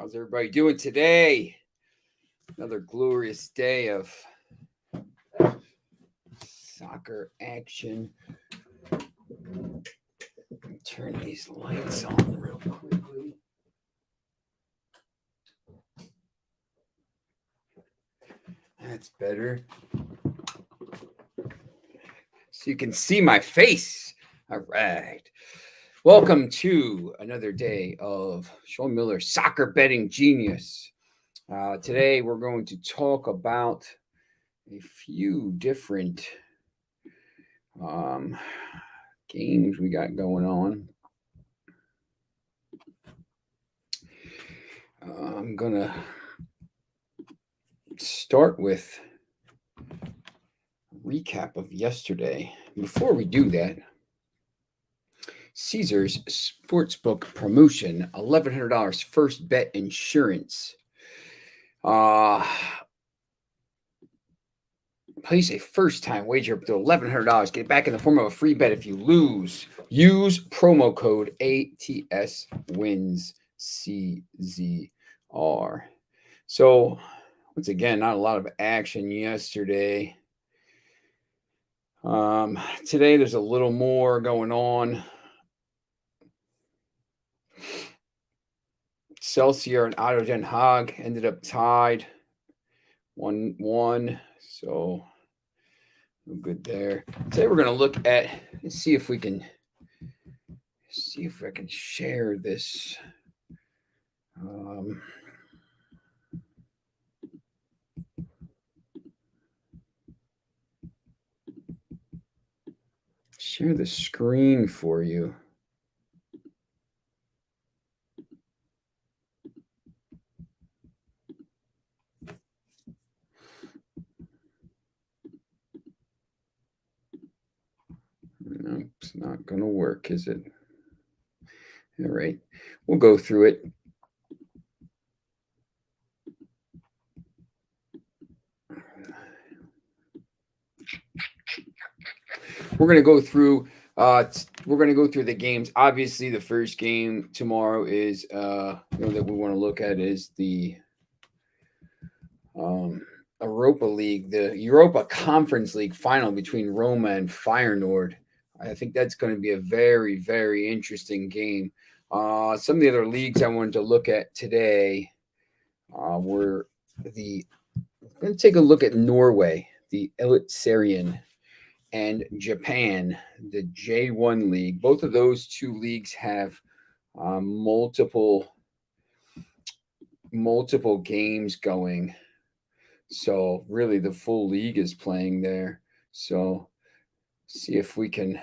How's everybody doing today? Another glorious day of soccer action. Turn these lights on real quickly. That's better. So you can see my face. All right. Welcome to another day of Sean Miller, Soccer Betting Genius. Today we're going to talk about a few different games we got going on. I'm going to start with a recap of yesterday. Before we do that, Caesars Sportsbook promotion, $1,100 first bet insurance. Place a first-time wager up to $1,100. Get it back in the form of a free bet if you lose. Use promo code ATSWINS-CZR. So, once again, not a lot of action yesterday. Today, there's a little more going on. Celsius and Otto Den Haag ended up tied 1-1. So, no good there. Today we're going to look at, let's see if I can share this. Share the screen for you. No, it's not going to work, is it? All right. We'll go through it. We're going to go through the games. Obviously, the first game tomorrow is that we want to look at is the Europa League, the Europa Conference League final between Roma and Feyenoord. I think that's going to be a very, very interesting game. Some of the other leagues I wanted to look at today were I'm going to take a look at Norway, the Eliteserien, and Japan, the J1 League. Both of those two leagues have multiple games going. So really the full league is playing there. So see if we can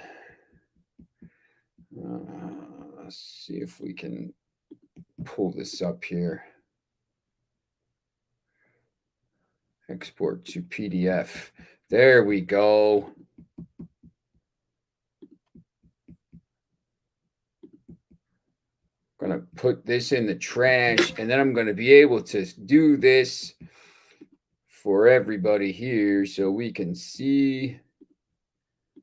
pull this up here. Export to PDF. There we go. I'm going to put this in the trash, and then I'm going to be able to do this for everybody here so we can see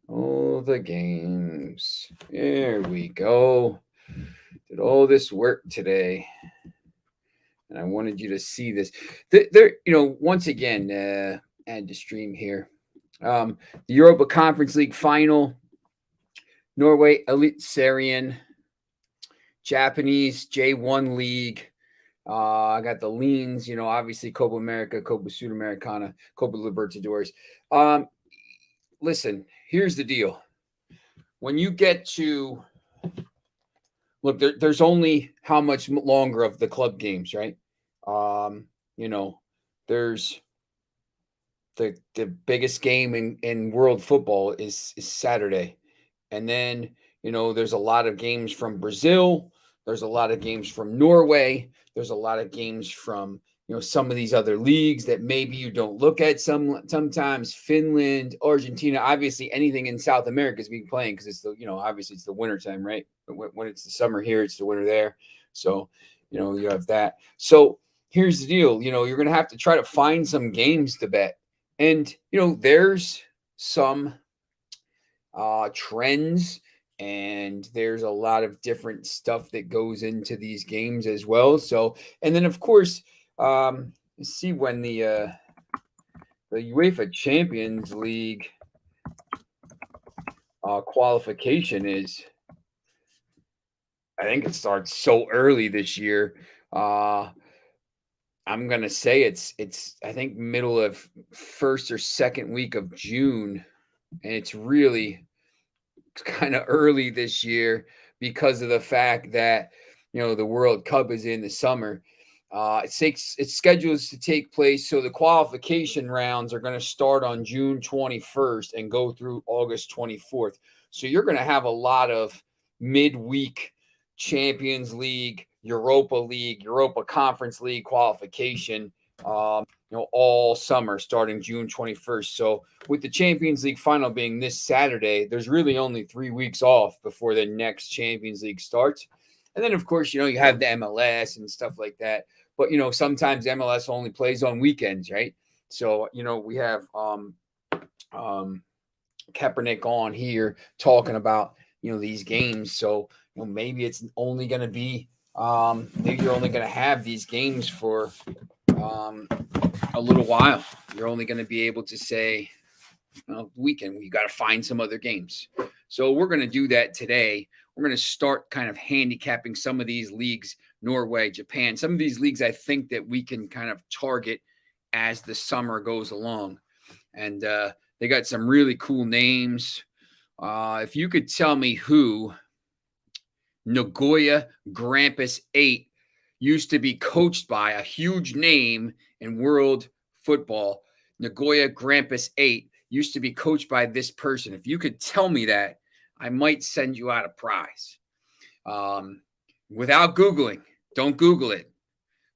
all the games. There we go. Did all this work today. And I wanted you to see this. Once again, add to stream here. The Europa Conference League final. Norway Eliteserien. Japanese J1 League. I got the leans, obviously Copa America, Copa Sudamericana, Copa Libertadores. Listen, here's the deal. When you get to look, there's only how much longer of the club games, right? There's the biggest game in world football is Saturday. And then, there's a lot of games from Brazil. There's a lot of games from Norway. There's a lot of games from, some of these other leagues that maybe you don't look at sometimes. Finland, Argentina, obviously anything in South America is being playing because it's obviously it's the winter time, right? But when it's the summer here, it's the winter there. So, you have that. So here's the deal. You're going to have to try to find some games to bet. And, there's some trends and there's a lot of different stuff that goes into these games as well. So, and then of course, let's see when the UEFA Champions League qualification is. I think it starts so early this year. Uh, I'm gonna say it's I think middle of first or second week of June, and it's really kind of early this year because of the fact that the World Cup is in the summer. It's scheduled to take place, so the qualification rounds are going to start on June 21st and go through August 24th. So you're going to have a lot of midweek Champions League, Europa Conference League qualification. All summer starting June 21st. So with the Champions League final being this Saturday, there's really only 3 weeks off before the next Champions League starts. And then, of course, you have the MLS and stuff like that. But, sometimes MLS only plays on weekends, right? So, we have Kaepernick on here talking about, these games. So, maybe it's only going to be, maybe you're only going to have these games for a little while. You're only going to be able to say, weekend, you got to find some other games. So we're going to do that today. We're going to start kind of handicapping some of these leagues, Norway, Japan, some of these leagues I think that we can kind of target as the summer goes along. And they got some really cool names. If you could tell me who Nagoya Grampus 8 used to be coached by, a huge name in world football, Nagoya Grampus 8 used to be coached by this person. If you could tell me that, I might send you out a prize. Without Googling, don't Google it.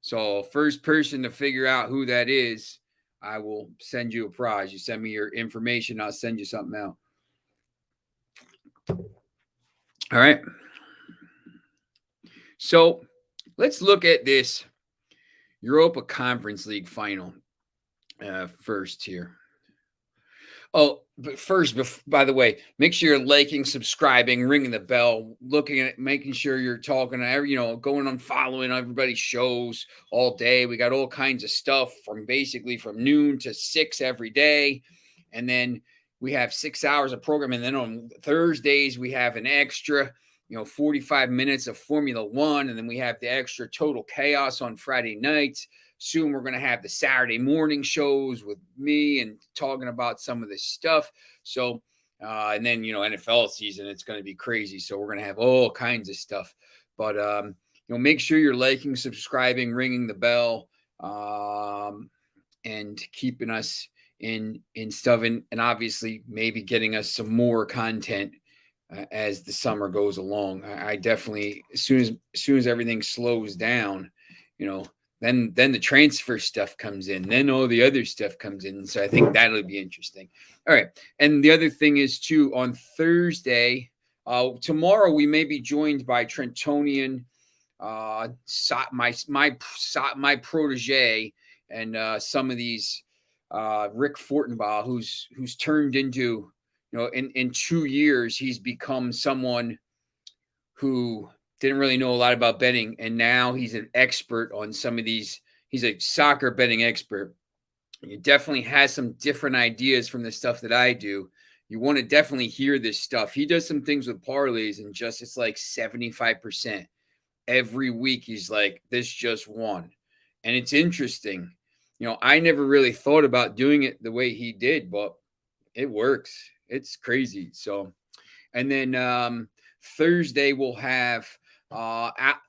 So first person to figure out who that is, I will send you a prize. You send me your information, I'll send you something out. All right. So let's look at this Europa Conference League final first here. Oh, but first, by the way, make sure you're liking, subscribing, ringing the bell, looking at it, making sure you're talking to going on following everybody's shows all day. We got all kinds of stuff from noon to 6 every day. And then we have 6 hours of program. And then on Thursdays, we have an extra, 45 minutes of Formula One. And then we have the extra Total Chaos on Friday nights. Soon we're going to have the Saturday morning shows with me and talking about some of this stuff. So, and then, NFL season, it's going to be crazy. So we're going to have all kinds of stuff. But, make sure you're liking, subscribing, ringing the bell, and keeping us in stuff. And obviously maybe getting us some more content as the summer goes along. I definitely, as soon as everything slows down, then the transfer stuff comes in. Then all the other stuff comes in. So I think that'll be interesting. All right. And the other thing is, too, on Thursday, tomorrow we may be joined by Trentonian, my protege, and some of these Rick Fortenbaugh, who's turned into, in 2 years, he's become someone who didn't really know a lot about betting, and now he's an expert on some of these. He's a soccer betting expert. He definitely has some different ideas from the stuff that I do. You want to definitely hear this stuff. He does some things with parlays, and it's like 75%. Every week he's like, this just won. And it's interesting. I never really thought about doing it the way he did, but it works. It's crazy. So, and then Thursday we'll have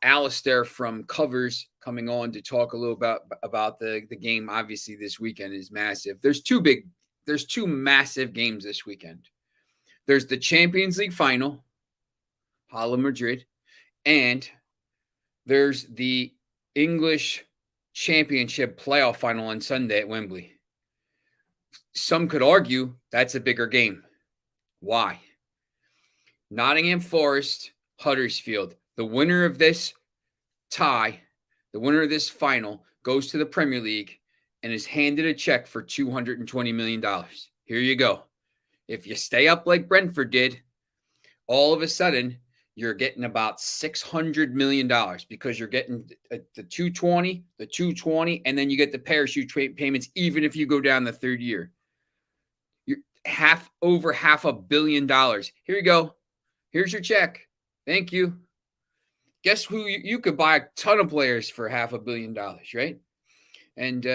Alistair from Covers coming on to talk a little about the game. Obviously, this weekend is massive. There's two massive games this weekend. There's the Champions League final, Hala Madrid, and there's the English Championship playoff final on Sunday at Wembley. Some could argue that's a bigger game. Why? Nottingham Forest, Huddersfield. The winner of this tie, the winner of this final, goes to the Premier League and is handed a check for $220 million. Here you go. If you stay up like Brentford did, all of a sudden you're getting about $600 million because you're getting the 220, and then you get the parachute payments even if you go down the third year. You're over $500 million. Here you go. Here's your check. Thank you. Guess who you could buy a ton of players for $500 million, right? And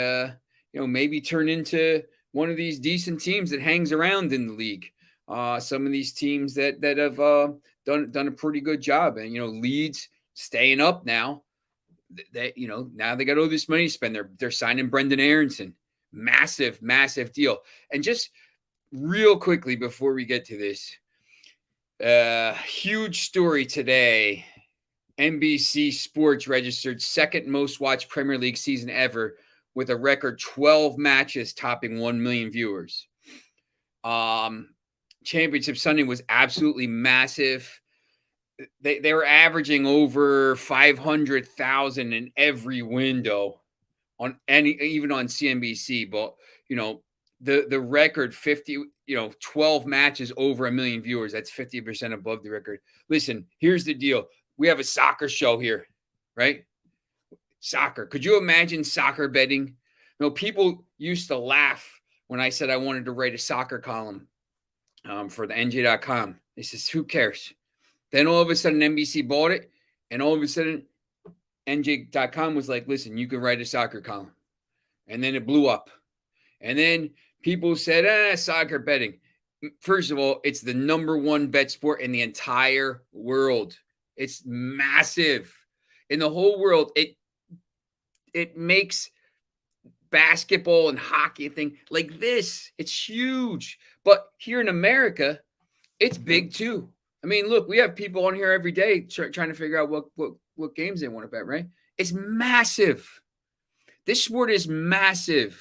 maybe turn into one of these decent teams that hangs around in the league. Some of these teams that have done a pretty good job, and Leeds staying up now. Now they got all this money to spend. They're signing Brendan Aronson, massive deal. And just real quickly before we get to this, huge story today. NBC Sports registered second most watched Premier League season ever, with a record 12 matches topping 1 million viewers. Championship Sunday was absolutely massive. They were averaging over 500,000 in every window even on CNBC. But the record 12 matches over 1 million viewers. That's 50% above the record. Listen, here's the deal. We have a soccer show here, right? Soccer. Could you imagine soccer betting? People used to laugh when I said I wanted to write a soccer column for the NJ.com. They says, who cares? Then all of a sudden NBC bought it, and all of a sudden NJ.com was like, listen, you can write a soccer column. And then it blew up. And then people said, soccer betting. First of all, it's the number one bet sport in the entire world. It's massive. In the whole world, it makes basketball and hockey thing like this. It's huge. But here in America, it's big too. I mean, look, we have people on here every day trying to figure out what games they want to bet, right? It's massive. This sport is massive.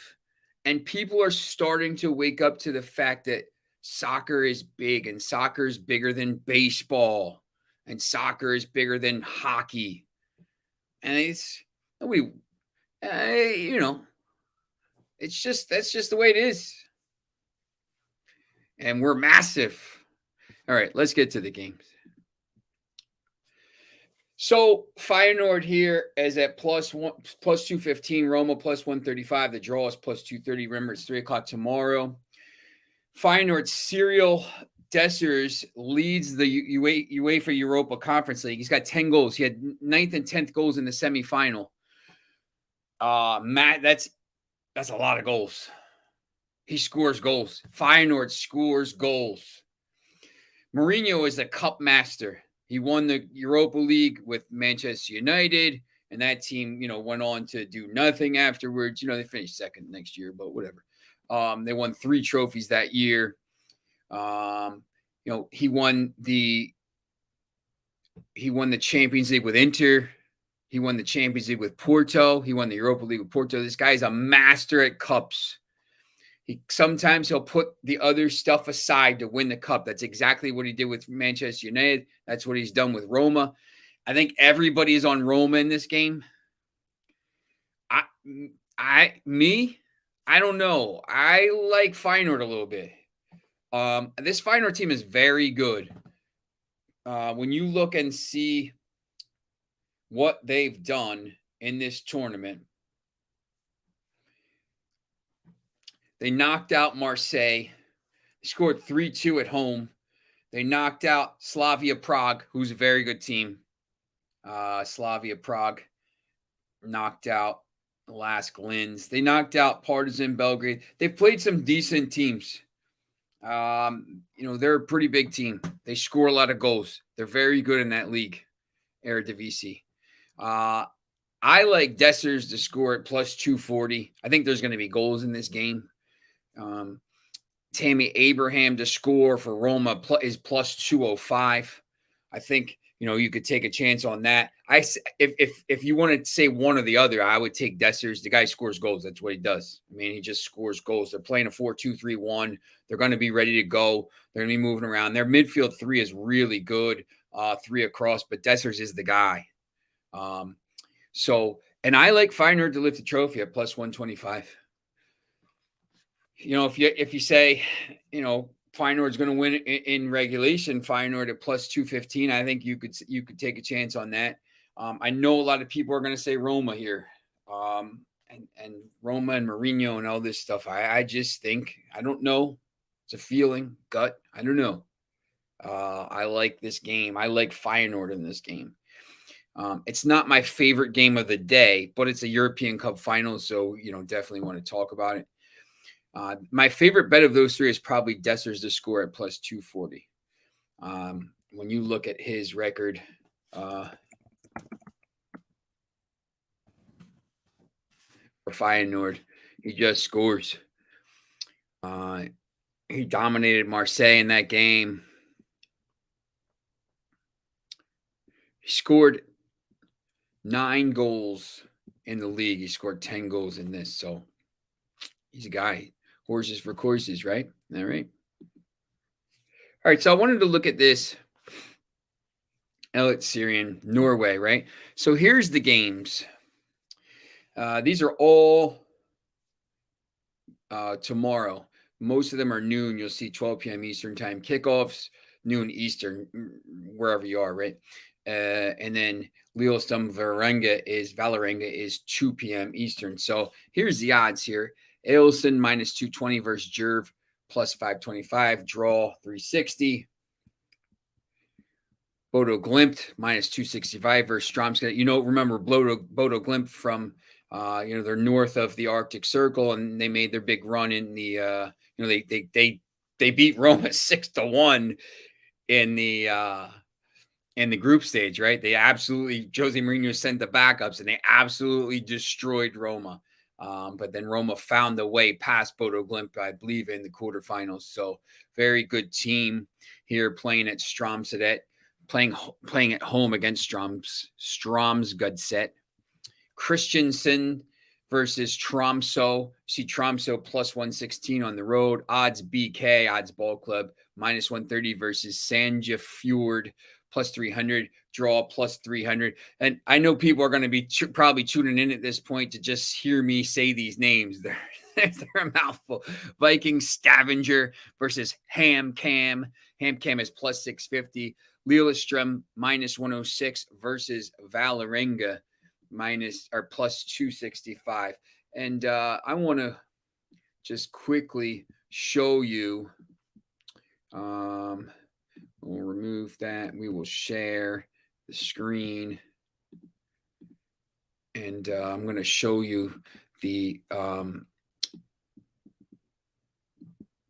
And people are starting to wake up to the fact that soccer is big, and soccer is bigger than baseball, and soccer is bigger than hockey. And that's just the way it is. And we're massive. All right, let's get to the games. So Feyenoord here is at plus 215, Roma plus 135. The draw is plus 230. Remember, it's 3:00 tomorrow. Feyenoord serial Dessers leads the UEFA Europa Conference League. He's got 10 goals. He had 9th and 10th goals in the semifinal. Matt, that's a lot of goals. He scores goals. Feyenoord scores goals. Mourinho is a cup master. He won the Europa League with Manchester United, and that team, went on to do nothing afterwards. They finished second next year, but whatever. They won 3 trophies that year. He won the Champions League with Inter. He won the Champions League with Porto. He won the Europa League with Porto. This guy's a master at cups. Sometimes he'll put the other stuff aside to win the cup. That's exactly what he did with Manchester United. That's what he's done with Roma. I think everybody is on Roma in this game. I don't know. I like Feyenoord a little bit. This Feyenoord team is very good. When you look and see what they've done in this tournament, they knocked out Marseille. They scored 3-2 at home. They knocked out Slavia Prague, who's a very good team. Slavia Prague knocked out Lask Linz. They knocked out Partizan Belgrade. They've played some decent teams. They're a pretty big team. They score a lot of goals. They're very good in that league, Eredivisie. I like Dessers to score at plus 240. I think there's going to be goals in this game. Tammy Abraham to score for Roma is plus 205. I think you could take a chance on that. If you want to say one or the other, I would take Dessers. The guy scores goals. That's what he does. I mean, he just scores goals. They're playing a 4-2-3-1. They're going to be ready to go. They're going to be moving around. Their midfield 3 is really good, 3 across, but Dessers is the guy. And I like Feyenoord to lift the trophy at plus 125. If you say, Feyenoord's going to win in regulation. Feyenoord at plus 215. I think you could take a chance on that. I know a lot of people are going to say Roma here, and Roma and Mourinho and all this stuff. I just think, I don't know. It's a feeling, gut. I don't know. I like this game. I like Feyenoord in this game. It's not my favorite game of the day, but it's a European Cup final, so definitely want to talk about it. My favorite bet of those three is probably Dessers to score at plus 240. When you look at his record, for Feyenoord, he just scores. He dominated Marseille in that game. He scored 9 goals in the league. He scored 10 goals in this, so he's a guy. Horses for courses, right? All right. All right, so I wanted to look at this Elite Syrian, Norway, right? So here's the games. These are all tomorrow. Most of them are noon. You'll see 12 p.m. Eastern time kickoffs, noon Eastern, wherever you are, right? And then Lillestrøm Vålerenga is 2 p.m. Eastern. So here's the odds here. Ailson minus 220 versus Jerv plus 525. Draw 360. Bodo Glimt minus 265 versus Strømsgodset. Remember Bodo Glimt from they're north of the Arctic Circle, and they made their big run in the they beat Roma 6-1 in the group stage, right? They absolutely, Jose Mourinho sent the backups and they absolutely destroyed Roma. But then Roma found a way past Bodo Glimt, I believe, in the quarterfinals. So very good team here playing at Strømsgodset, playing at home against Strømsgodset. Christensen versus Tromsø. See Tromsø plus 116 on the road. Odds BK, Odds Ball Club, minus 130 versus Sandefjord, plus 300. Draw plus 300. And I know people are going to be probably tuning in at this point to just hear me say these names. They're a mouthful. Viking Stavanger versus HamKam. HamKam is plus 650. Lillestrøm minus 106 versus Vålerenga plus 265. And I want to just quickly show you. We'll remove that. We will share the screen. And I'm going to show you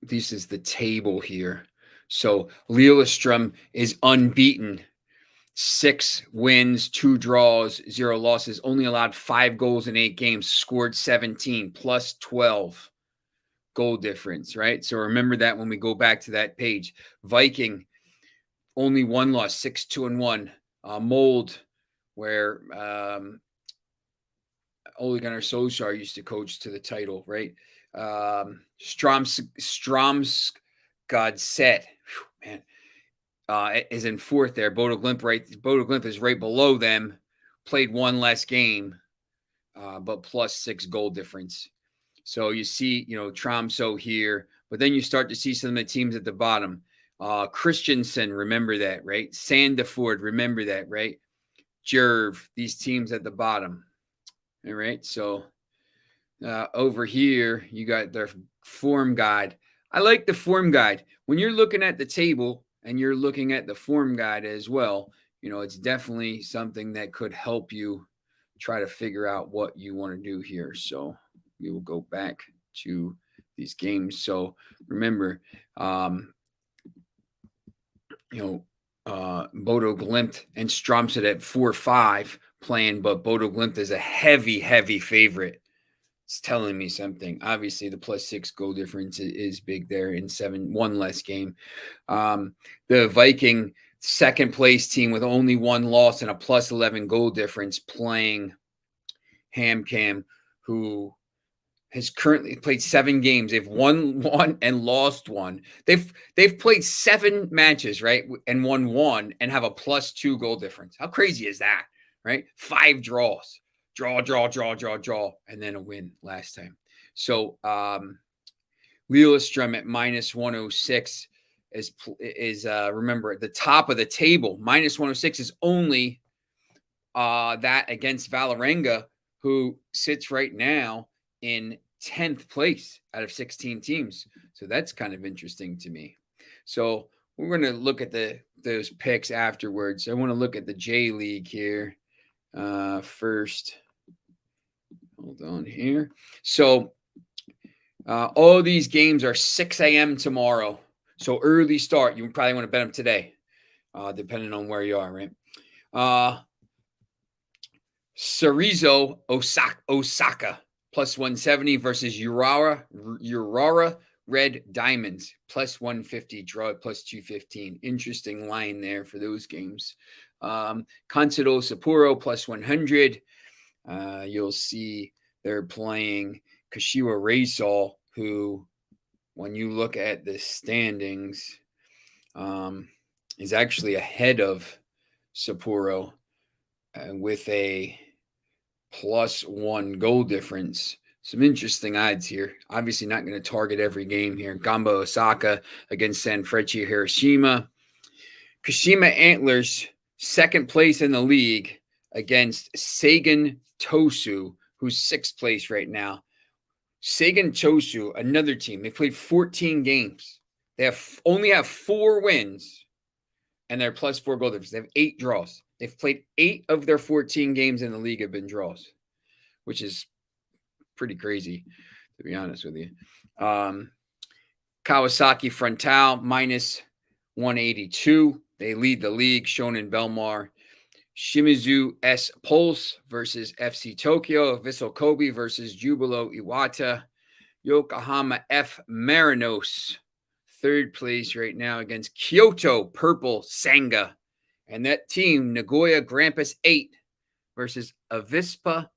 this is the table here. So Lillestrøm is unbeaten. 6 wins, 2 draws, 0 losses, only allowed 5 goals in 8 games, scored 17, plus 12 goal difference, right? So remember that when we go back to that page. Viking, only 1 loss, 6-2-1. Mold, where Ole Gunnar Solskjaer used to coach to the title, right? Strømsgodset, man, is in 4th there. Bodo Glimt is right below them. Played 1 less game, but plus 6 goal difference. So you see, Tromsø here, but then you start to see some of the teams at the bottom. Christensen, remember that, right? Sandefjord, remember that, right? Jerv, these teams at the bottom. All right, so over here, you got their form guide. I like the form guide. When you're looking at the table and you're looking at the form guide as well, it's definitely something that could help you try to figure out what you want to do here. So we will go back to these games. So remember, Bodo Glimt and Strømsgodset at 4-5 playing, but Bodo Glimt is a heavy, heavy favorite. It's telling me something. Obviously, the plus 6 goal difference is big there in 1 less game. The Viking second place team with only 1 loss and a plus 11 goal difference playing HamKam, who has currently played 7 games. They've won 1 and lost 1. They've played 7 matches, right, and won 1 and have a plus 2 goal difference. How crazy is that, right? 5 draws. Draw, and then a win last time. So Lillestrøm at minus 106 is remember, at the top of the table. Minus 106 is only that against Valerenga, who sits right now in 10th place out of 16 teams. So that's kind of interesting to me. So we're going to look at those picks afterwards. I want to look at the J League here first. Hold on here. So all these games are 6 a.m. tomorrow. So early start. You probably want to bet them today, depending on where you are, right? Cerezo Osaka plus 170 versus Urawa Red Diamonds plus 150, draw at plus 215. Interesting line there for those games. Consido Sapporo plus 100. You'll see they're playing Kashiwa Reysol, who, when you look at the standings, is actually ahead of Sapporo with a +1 goal difference. Some interesting odds here. Obviously not going to target every game here. Gamba Osaka against Sanfrecce Hiroshima. Kashima Antlers, second place in the league against Sagan Tosu, who's sixth place right now. Sagan Tosu, another team. They played 14 games. They only have 4 wins, and they're +4 goal difference. They have 8 draws. They've played 8 of their 14 games in the league have been draws, which is pretty crazy, to be honest with you. Kawasaki Frontal minus 182. They lead the league. Shonen Belmar. Shimizu S Pulse versus FC Tokyo. Vissel Kobe versus Jubilo Iwata. Yokohama F Marinos, third place right now against Kyoto Purple Sanga. And that team, Nagoya Grampus 8 versus Avispa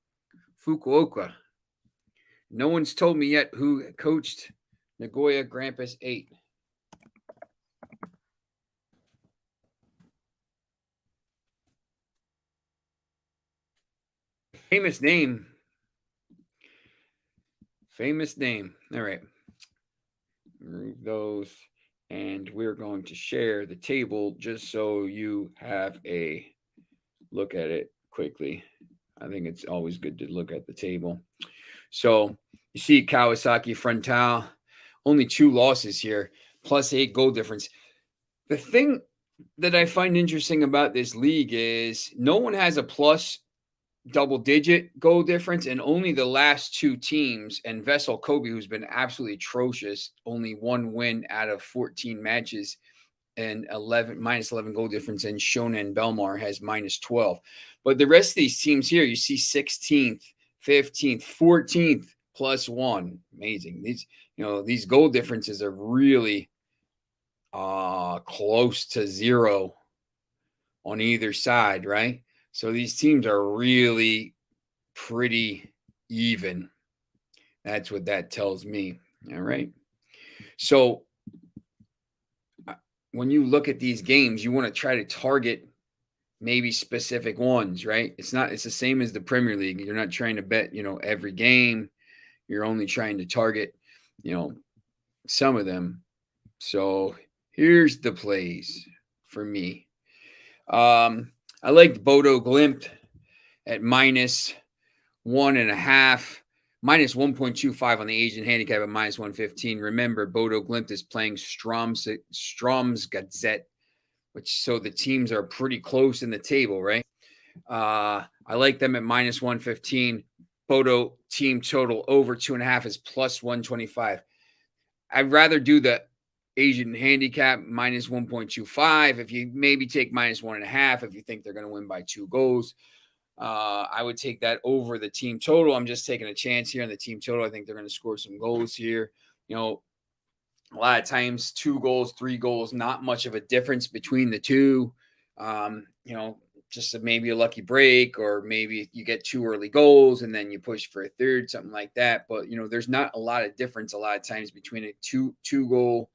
Fukuoka. No one's told me yet who coached Nagoya Grampus 8. Famous name. All right. Remove those. And we're going to share the table just so you have a look at it quickly. I think it's always good to look at the table. So you see Kawasaki Frontal, only 2 losses here, +8 goal difference. The thing that I find interesting about this league is no one has a plus double-digit goal difference, and only the last 2 teams, and Vessel Kobe, who's been absolutely atrocious, only 1 win out of 14 matches, and -11 goal difference, and Shonen Belmar has -12. But the rest of these teams here, you see 16th, 15th, 14th, +1. Amazing. These goal differences are really close to 0 on either side, right? So these teams are really pretty even. That's what that tells me. All right. So when you look at these games, you want to try to target maybe specific ones, right? It's the same as the Premier League. You're not trying to bet, every game. You're only trying to target, some of them. So here's the plays for me. I liked Bodo Glimt at -1.5, -1.25 on the Asian handicap at -115. Remember, Bodo Glimt is playing Stromsgodset, so the teams are pretty close in the table, right? I like them at -115. Bodo team total over 2.5 is +125. I'd rather do the Asian handicap -1.25. If you maybe take -1.5, if you think they're going to win by 2 goals, I would take that over the team total. I'm just taking a chance here on the team total. I think they're going to score some goals here. A lot of times 2 goals, 3 goals, not much of a difference between the two. Just maybe a lucky break, or maybe you get 2 early goals and then you push for a third, something like that. But, there's not a lot of difference a lot of times between a two goal,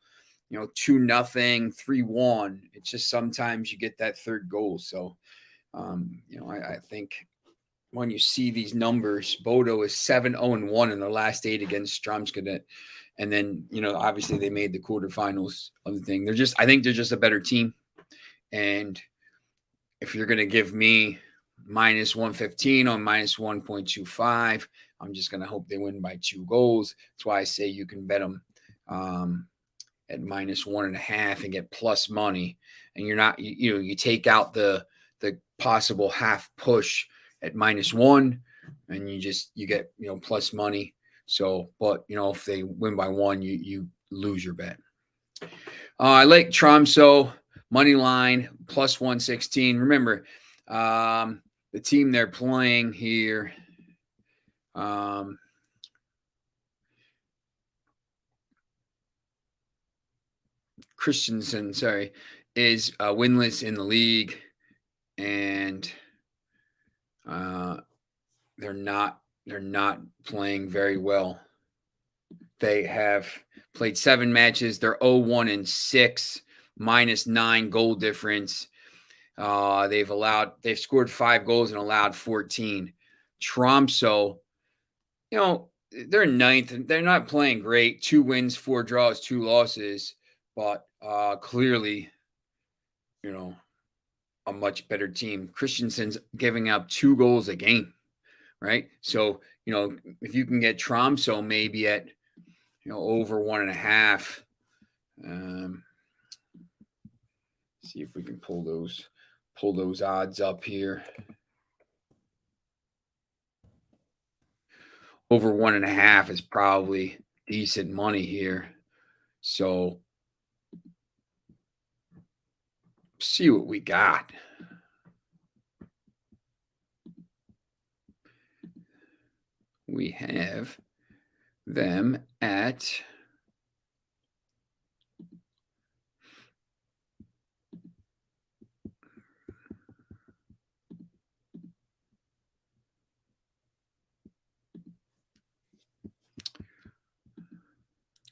2-0, 3-1. It's just sometimes you get that third goal. So, I think when you see these numbers, Bodo is 7-0-1 in their last 8 against Strømsgodset. And then, obviously they made the quarterfinals of the thing. I think they're just a better team. And if you're going to give me minus 115 on minus 1.25, I'm just going to hope they win by 2 goals. That's why I say you can bet them at minus 1.5 and get plus money. And you're not, you take out the possible half push at minus 1, and you get plus money. So, but if they win by 1, you lose your bet. I like Tromsø money line plus 116. Remember, the team they're playing here, Christensen, is winless in the league, and they're not playing very well. They have played 7 matches. They're 0-1-6, minus 9 goal difference. They've scored 5 goals and allowed 14. Tromsø, they're 9th, and they're not playing great. 2 wins, 4 draws, 2 losses, but clearly, a much better team. Christensen's giving up 2 goals a game, right? So, if you can get Tromsø maybe at, over 1.5, see if we can pull those odds up here. Over 1.5 is probably decent money here. So see what we got. We have them at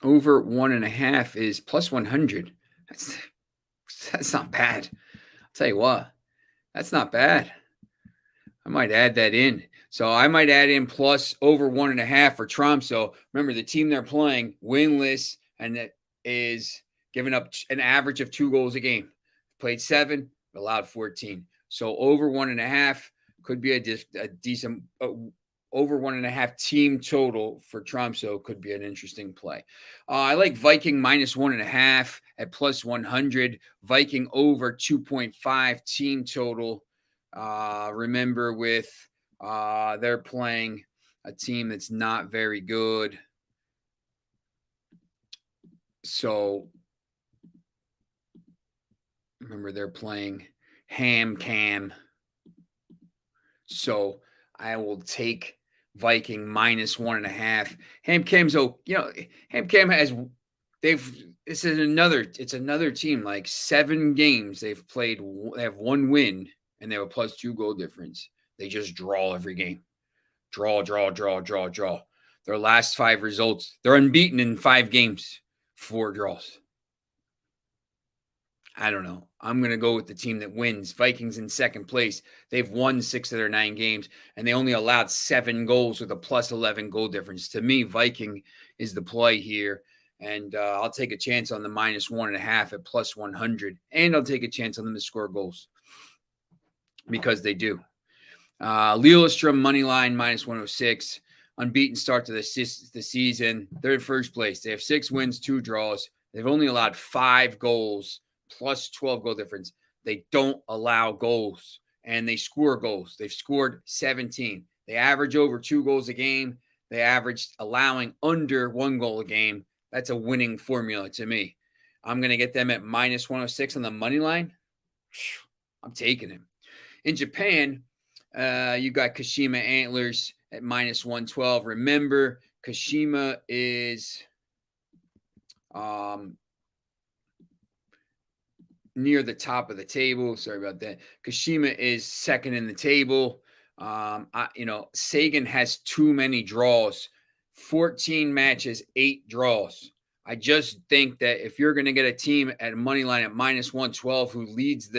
over 1.5 is plus 100. That's not bad. I'll tell you what, that's not bad. I might add that in. So I might add in plus over 1.5 for Tromsø. Remember, the team they're playing, winless, and that is giving up an average of 2 goals a game. Played 7, allowed 14. So over 1.5 could be a decent over 1.5 team total for Tromsø could be an interesting play. I like Viking minus 1.5 at plus 100. Viking over 2.5 team total. Remember, with they're playing a team that's not very good. So remember, they're playing Ham. So I will take Viking minus 1.5. HamKam has it's another team, like 7 games they've played. They have 1 win and they have a plus 2 goal difference. They just draw every game. Draw. Their last 5 results, they're unbeaten in 5 games, 4 draws. I don't know. I'm going to go with the team that wins. Vikings in second place. They've won 6 of their 9 games, and they only allowed 7 goals with a plus 11 goal difference. To me, Viking is the play here, and I'll take a chance on the minus 1.5 at plus 100, and I'll take a chance on them to score goals because they do. Lillestrøm money line minus 106. Unbeaten start to the season. They're in first place. They have 6 wins, 2 draws. They've only allowed 5 goals. Plus 12 goal difference. They don't allow goals, and they score goals. They've scored 17. They average over 2 goals a game. They averaged allowing under 1 goal a game. That's a winning formula to me. I'm going to get them at minus 106 on the money line. I'm taking him. In Japan, you got Kashima Antlers at minus 112. Remember, Kashima is near the top of the table. Sorry about that. Kashima is second in the table. Sagan has too many draws. 14 matches, 8 draws. I just think that if you're going to get a team at a money line at minus 112 who leads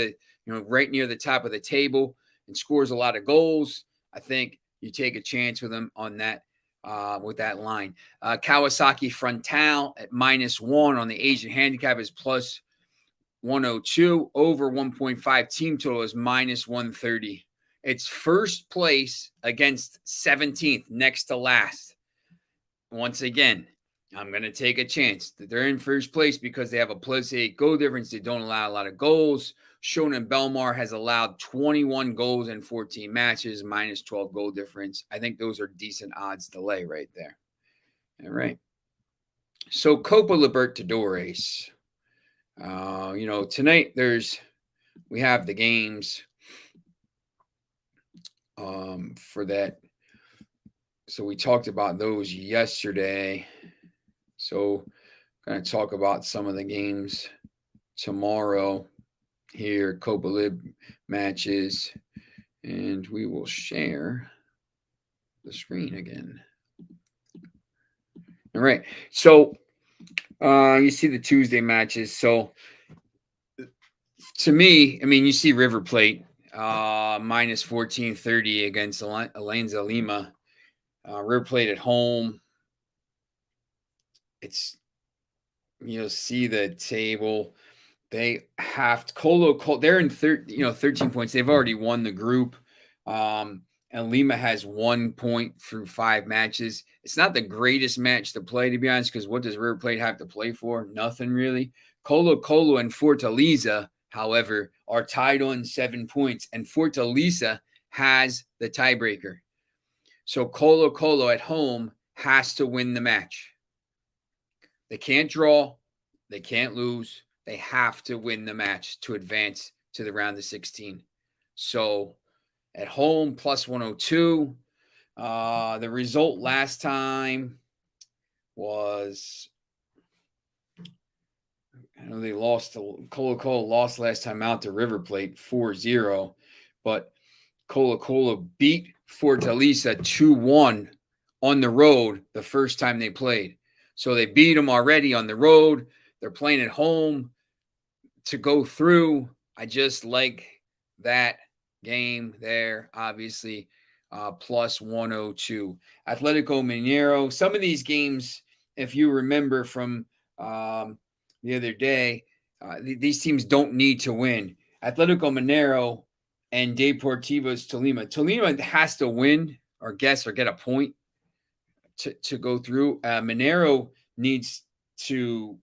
right near the top of the table and scores a lot of goals, I think you take a chance with them on that with that line. Kawasaki Frontal at -1 on the Asian handicap is plus 102. Over 1.5 team total is -130. It's first place against 17th, next to last. Once again, I'm going to take a chance that they're in first place because they have a +8 goal difference. They don't allow a lot of goals. Shonan Belmar has allowed 21 goals in 14 matches, -12 goal difference. I think those are decent odds to lay right there. All right. So Copa Libertadores. Tonight we have the games for that. So we talked about those yesterday. So I'm going to talk about some of the games tomorrow here, Copa Lib matches, and we will share the screen again. All right. So you see the Tuesday matches. So to me, I mean, you see River Plate minus 1430 against Alianza Lima. River Plate at home. You'll see the table. They have to they're in 13 points. They've already won the group. And Lima has 1 point through 5 matches. It's not the greatest match to play, to be honest, because what does River Plate have to play for? Nothing really. Colo-Colo and Fortaleza, however, are tied on 7 points, and Fortaleza has the tiebreaker. So Colo-Colo at home has to win the match. They can't draw. They can't lose. They have to win the match to advance to the round of 16. So at home, plus 102. The result last time was, I know they lost to Colo-Colo, lost last time out to River Plate 4-0, but Colo-Colo beat Fortaleza 2-1 on the road the first time they played. So they beat them already on the road. They're playing at home to go through. I just like that game there, obviously, plus 102. Atletico Mineiro. Some of these games, if you remember from the other day, these teams don't need to win. Atletico Mineiro and Deportivos Tolima. Tolima has to win or get a point to go through. Mineiro needs to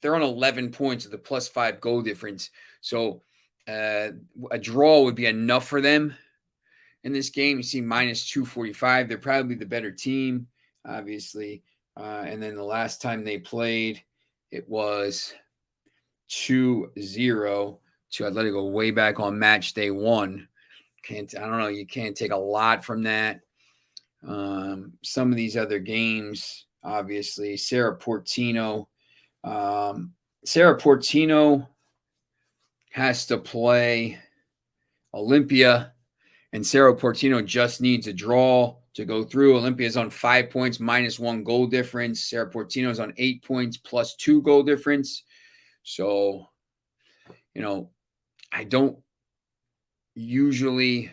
they're on 11 points with a +5 goal difference. So a draw would be enough for them in this game. You see -245. They're probably the better team, obviously. And then the last time they played, it was 2-0 to Atletico way back on match day 1. I don't know. You can't take a lot from that. Some of these other games, obviously, Cerro Porteño. Cerro Porteño has to play Olympia, and Cerro Porteño just needs a draw to go through. Olympia is on 5 points, -1 goal difference. Cerro Porteño is on 8 points, +2 goal difference. So, I don't usually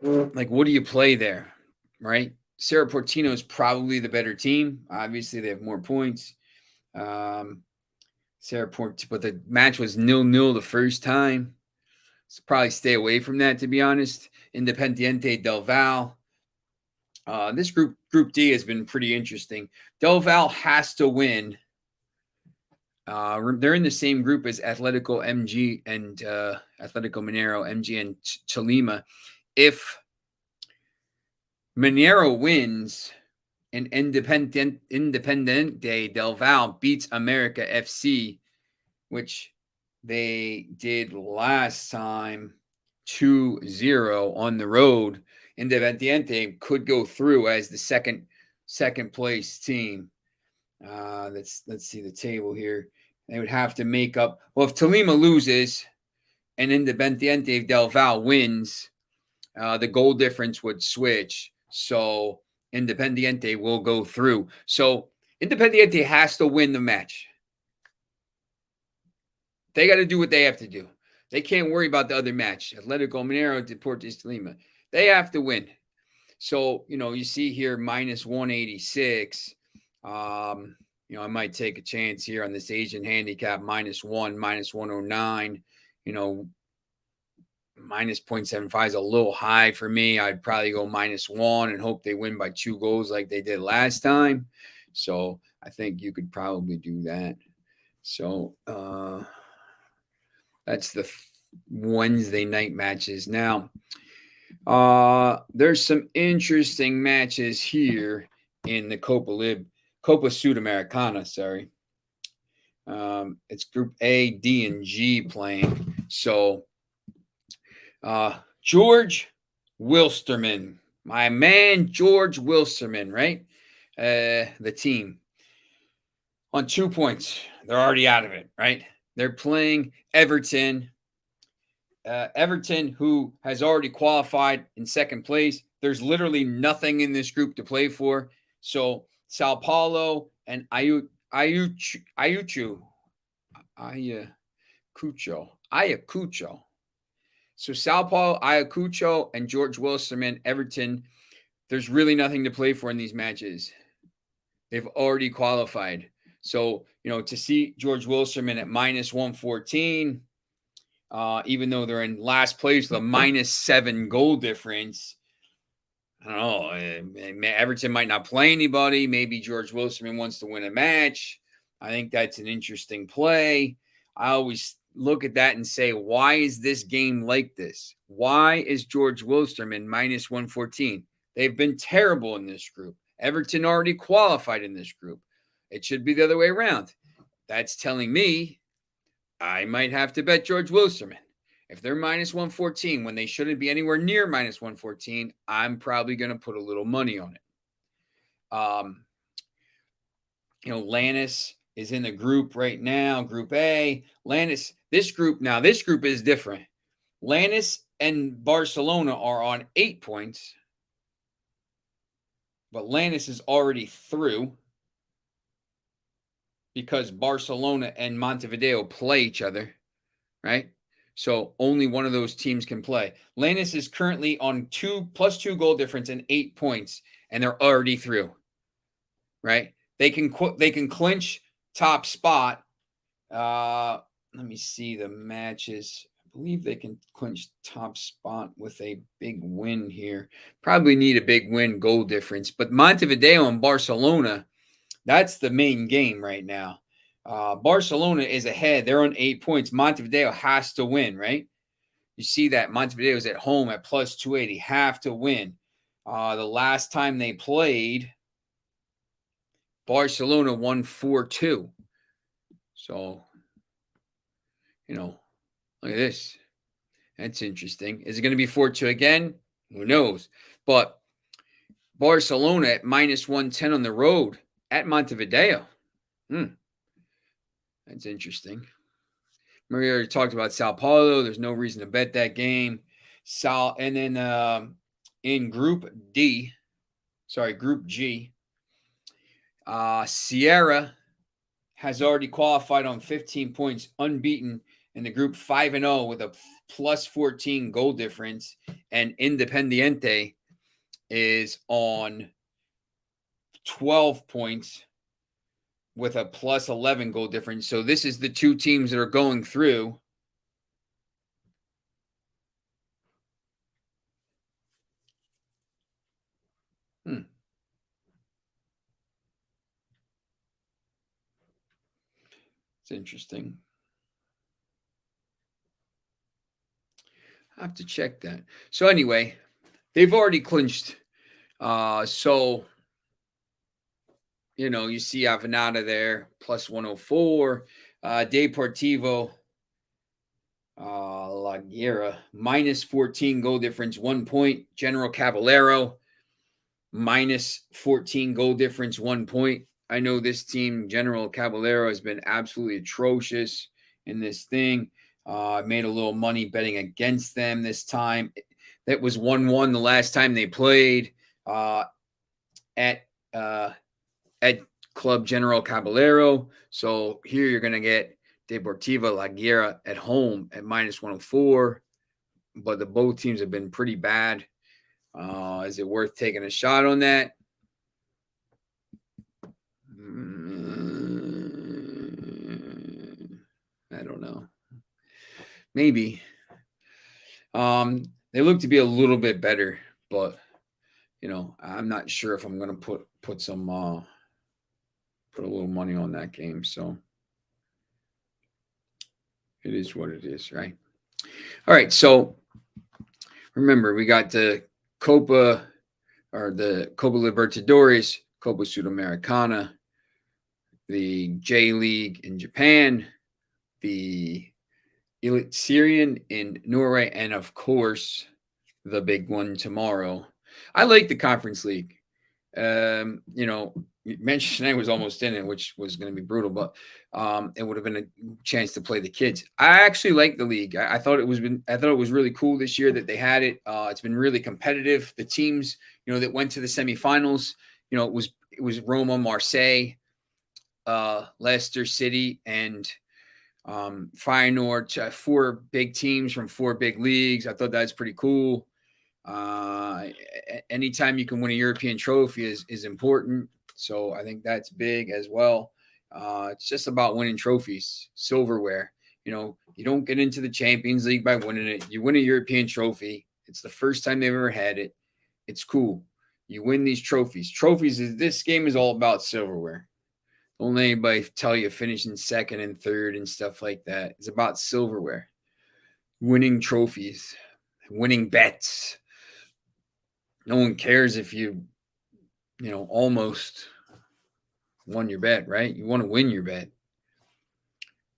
what do you play there, right? Cerro Porteño is probably the better team. Obviously, they have more points. But the match was 0-0 the first time. So probably stay away from that, to be honest. Independiente Del Valle. This group D has been pretty interesting. Del Valle has to win. They're in the same group as Atletico MG and Atletico Mineiro, MG and Tolima. If Mineiro wins and Independiente Del Valle beats America FC, which they did last time 2-0 on the road, Independiente could go through as the second place team. Let's see the table here. They would have to make up. Well, if Tolima loses and Independiente Del Valle wins, the goal difference would switch. So Independiente will go through. So Independiente has to win the match. They got to do what they have to do. They can't worry about the other match. Atletico Mineiro, Deportes Tolima. They have to win. So, you see here minus 186. I might take a chance here on this Asian handicap -1, minus 109. Minus 0.75 is a little high for me. I'd probably go -1 and hope they win by 2 goals like they did last time. So I think you could probably do that. So that's the Wednesday night matches. Now, there's some interesting matches here in the Copa Sudamericana, sorry. It's Group A, D, and G playing. So George Wilstermann, my man George Wilstermann, right? The team on 2 points. They're already out of it, right? They're playing Everton. Everton, who has already qualified in second place. There's literally nothing in this group to play for. So Sao Paulo and Ayacucho. So Sao Paulo, Ayacucho, and George Wilstermann, Everton. There's really nothing to play for in these matches. They've already qualified. So, to see George Wilstermann at minus 114, even though they're in last place with a -7 goal difference, I don't know. Everton might not play anybody. Maybe George Wilstermann wants to win a match. I think that's an interesting play. I always look at that and say, why is this game like this? Why is George Wilstermann minus 114? They've been terrible in this group. Everton already qualified in this group. It should be the other way around. That's telling me I might have to bet George Wilstermann. If they're minus 114 when they shouldn't be anywhere near minus 114, I'm probably going to put a little money on it. Lannis is in the group right now, Group A. Lannis, this group is different. Lannis and Barcelona are on 8 points, but Lannis is already through because Barcelona and Montevideo play each other, right? So only one of those teams can play. Lannis is currently on +2 goal difference and 8 points, and they're already through, right? They can clinch top spot. Let me see the matches. I believe they can clinch top spot with a big win here. Probably need a big win goal difference. But Montevideo and Barcelona, that's the main game right now. Barcelona is ahead. They're on 8 points. Montevideo has to win, right? You see that Montevideo is at home at +280. Have to win. The last time they played, Barcelona won 4-2. So, look at this. That's interesting. Is it going to be 4-2 again? Who knows? But Barcelona at -110 on the road at Montevideo. That's interesting. Mario already talked about Sao Paulo. There's no reason to bet that game. And then in Group G, Sierra has already qualified on 15 points, unbeaten in the group, 5-0 with a +14 goal difference. And Independiente is on 12 points with a +11 goal difference. So this is the two teams that are going through. It's interesting. I have to check that. So anyway, they've already clinched. So, you see Avenada there, +104. Deportivo La Guera, -14 goal difference, 1 point. General Caballero, -14 goal difference, 1 point. I know this team, General Caballero, has been absolutely atrocious in this thing. I made a little money betting against them this time. That was 1-1 the last time they played at Club General Caballero. So here you're going to get Deportiva La Guera at home at -104. But the both teams have been pretty bad. Is it worth taking a shot on that? I don't know. Maybe. They look to be a little bit better, but I'm not sure if I'm gonna put some put a little money on that game. So it is what it is, right? All right. So remember, we got the Copa Libertadores, Copa Sudamericana, the J League in Japan, the Elite Syrian in Norway, and of course, the big one tomorrow. I like the Conference League. Manchester United was almost in it, which was going to be brutal, but it would have been a chance to play the kids. I actually like the league. I thought it was really cool this year that they had it. It's been really competitive. The teams, that went to the semifinals, it was Roma, Marseille, Leicester City, and Feyenoord, 4 big teams from 4 big leagues. I thought that's pretty cool. Anytime you can win a European trophy is important. So I think that's big as well. It's just about winning trophies, silverware. You don't get into the Champions League by winning it. You win a European trophy. It's the first time they've ever had it. It's cool. You win these trophies. This game is all about silverware. Don't let anybody tell you finishing second and third and stuff like that. It's about silverware, winning trophies, winning bets. No one cares if you almost won your bet, right? You want to win your bet.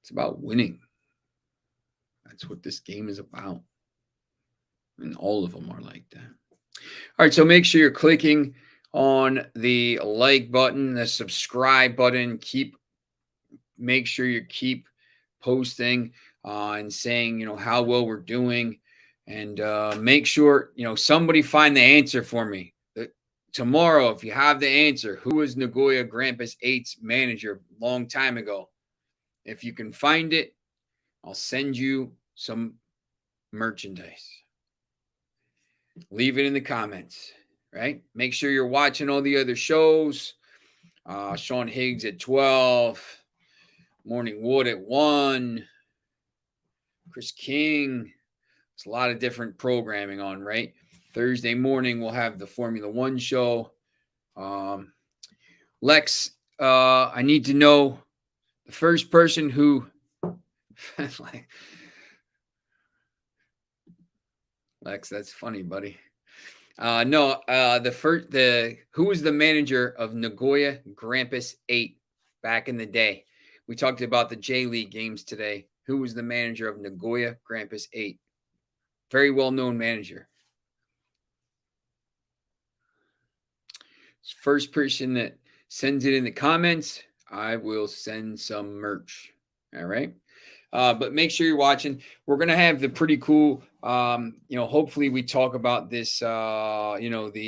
It's about winning. That's what this game is about. And all of them are like that. All right, so make sure you're clicking on the like button, the subscribe button. Make sure you keep posting and saying, how well we're doing. And make sure, somebody find the answer for me. Tomorrow, if you have the answer, who was Nagoya Grampus 8's manager a long time ago? If you can find it, I'll send you some merchandise. Leave it in the comments, right? Make sure you're watching all the other shows. Sean Higgs at 12. Morning Wood at 1. Chris King. There's a lot of different programming on, right? Thursday morning, we'll have the Formula One show. Lex, I need to know the first person who Lex, that's funny, buddy. Who was the manager of Nagoya Grampus 8 back in the day? We talked about the J League games today. Who was the manager of Nagoya Grampus 8? Very well-known manager. First person that sends it in the comments, I will send some merch. All right. But make sure you're watching. We're going to have the pretty cool, hopefully we talk about this, we're going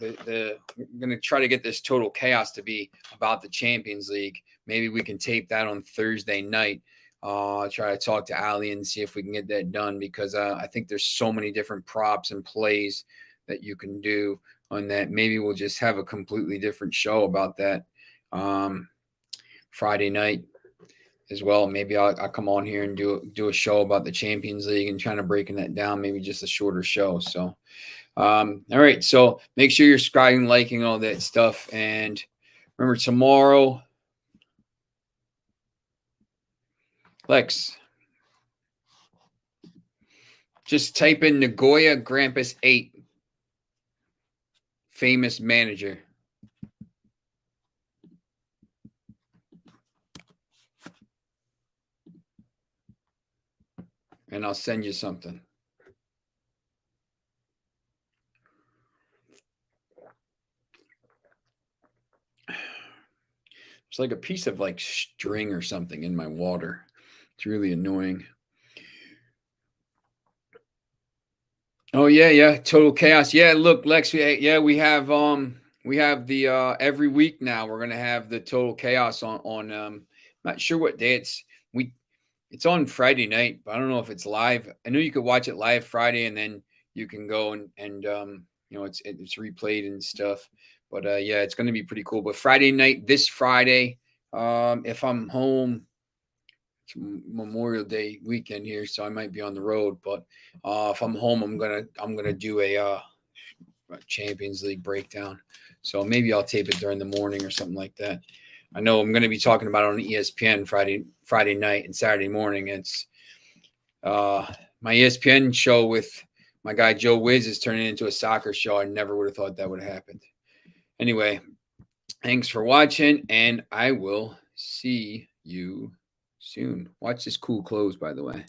to try to get this Total Chaos to be about the Champions League. Maybe we can tape that on Thursday night. Try to talk to Ali and see if we can get that done, because I think there's so many different props and plays that you can do on that. Maybe we'll just have a completely different show about that Friday night as well. Maybe I'll come on here and do a show about the Champions League and trying to breaking that down, maybe just a shorter show. So, all right. So make sure you're subscribing, liking, all that stuff. And remember, tomorrow, Lex, just type in Nagoya Grampus 8, famous manager. And I'll send you something. It's like a piece of string or something in my water. It's really annoying. Oh yeah. Total Chaos. Yeah, look, Lex, we have the every week now we're gonna have the Total Chaos on not sure what day it's. We It's on Friday night, but I don't know if it's live. I know you could watch it live Friday, and then you can go and it's replayed and stuff. But yeah, it's going to be pretty cool. But Friday night, this Friday, if I'm home, it's Memorial Day weekend here, so I might be on the road. But if I'm home, I'm gonna do a Champions League breakdown. So maybe I'll tape it during the morning or something like that. I know I'm going to be talking about it on ESPN Friday night and Saturday morning. It's my ESPN show with my guy Joe Wiz is turning into a soccer show. I never would have thought that would have happened. Anyway, thanks for watching, and I will see you soon. Watch this cool close, by the way.